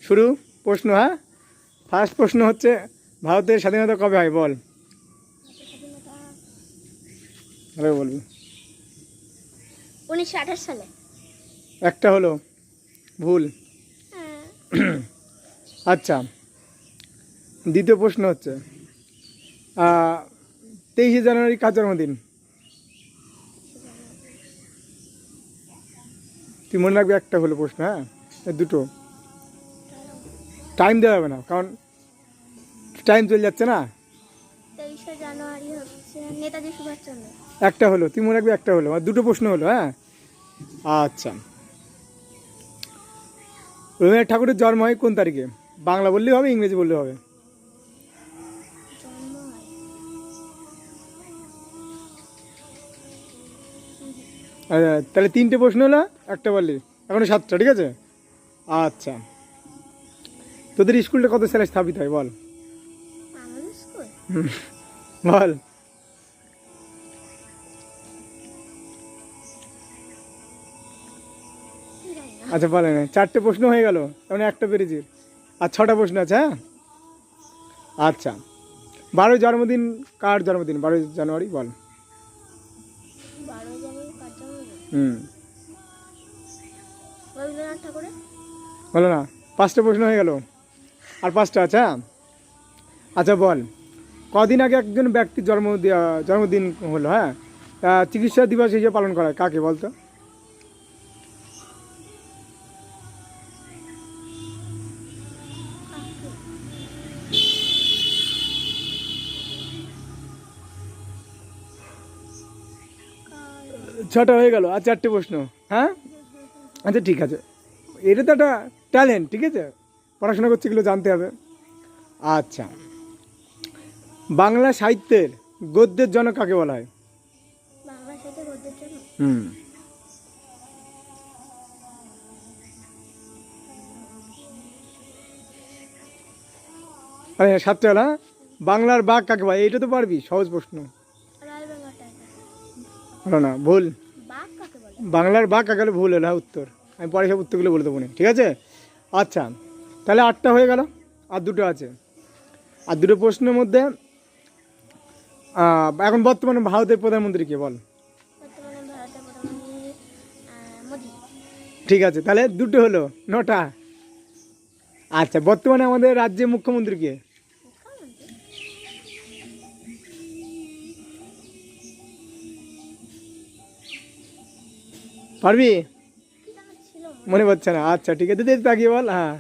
শুরু প্রশ্ন। হ্যাঁ, ফার্স্ট প্রশ্ন হচ্ছে ভারতের স্বাধীনতা কবে হয় বল। ভালো বলবি। 1928 সালে। একটা হলো ভুল। হ্যাঁ। আচ্ছা, দ্বিতীয় প্রশ্ন হচ্ছে 23শে জানুয়ারি কার জন্মদিন? তুই মনে রাখবি, একটা হলো প্রশ্ন। হ্যাঁ, দুটো টাইম দেওয়া যাবে না, কারণ টাইম চলে যাচ্ছে না। 23শে জানুয়ারি হচ্ছে নেতাজি সুভাষচন্দ্র। একটা হলো, তুই মনে রাখবি একটা হলো, আর দুটো প্রশ্ন হলো। হ্যাঁ, আচ্ছা, রবীন্দ্রনাথ ঠাকুরের জন্ম হয় কোন তারিখে? বাংলা বললেই হবে, ইংরেজি বললেই হবে। জন্ম হয় তাহলে তিনটে প্রশ্ন হলো, একটা বললি, এখনো 7টা, ঠিক আছে। আচ্ছা, তোদের স্কুলটা কত সালে স্থাপিত হয় বল। আমাদের স্কুল বল। জানি না। আচ্ছা বলে না, 4টে প্রশ্ন হয়ে গেল, মানে একটা পেরেছি, আর 6টা প্রশ্ন আছে। হ্যাঁ, আচ্ছা, 12 জন্মদিন কার জন্মদিন? 12 জানুয়ারি বল। 12 জানুয়ারি কার জন্মদিন? হুম, রবীন্দ্রনাথ ঠাকুরের। বলো না, 5টা প্রশ্ন হয়ে গেল, আর 5টা আছে। হ্যাঁ, আচ্ছা বল, কদিন আগে একজন ব্যক্তির জন্মদিন হলো। হ্যাঁ, চিকিৎসা দিবস হিসেবে পালন করা হয়, কাকে বলতো? কার- 6টা হয়ে গেল, আর 4টে প্রশ্ন। হ্যাঁ, আচ্ছা ঠিক আছে, এটা তো একটা ট্যালেন্ট, ঠিক আছে, পড়াশোনা করছে, এগুলো জানতে হবে। আচ্ছা, বাংলা সাহিত্যের গদ্যের জনক কাকে বলা হয়? বাংলা সাথে গদ্যের জন্য হুম, আরে 7টা হলো। হ্যাঁ? বাংলার বাঘ কাকে বলে? এইটা তো পারবি, সহজ প্রশ্ন। Royal Bengal tiger. হলো না, ভুল। বাঘ কাকে বলে? বাংলার বাঘ কাকে বলে? ভুল হলো। হ্যাঁ, উত্তর আমি পরে সব উত্তরগুলো বলে দেবো না, ঠিক আছে। আচ্ছা, তাহলে 8টা হয়ে গেল, আর দুটো আছে। আর দুটো প্রশ্নের মধ্যে এখন বর্তমানে ভারতের প্রধানমন্ত্রী কে বল। বর্তমানে ভারতের প্রধানমন্ত্রী মোদি। ঠিক আছে, তাহলে দুটো হলো, 9টা। আচ্ছা, বর্তমানে আমাদের রাজ্যের মুখ্যমন্ত্রী কে? মুখ্যমন্ত্রী পারবি? কি যেন ছিল মনে পড়ছে না। আচ্ছা ঠিক আছে, তাকিয়ে বল। হ্যাঁ,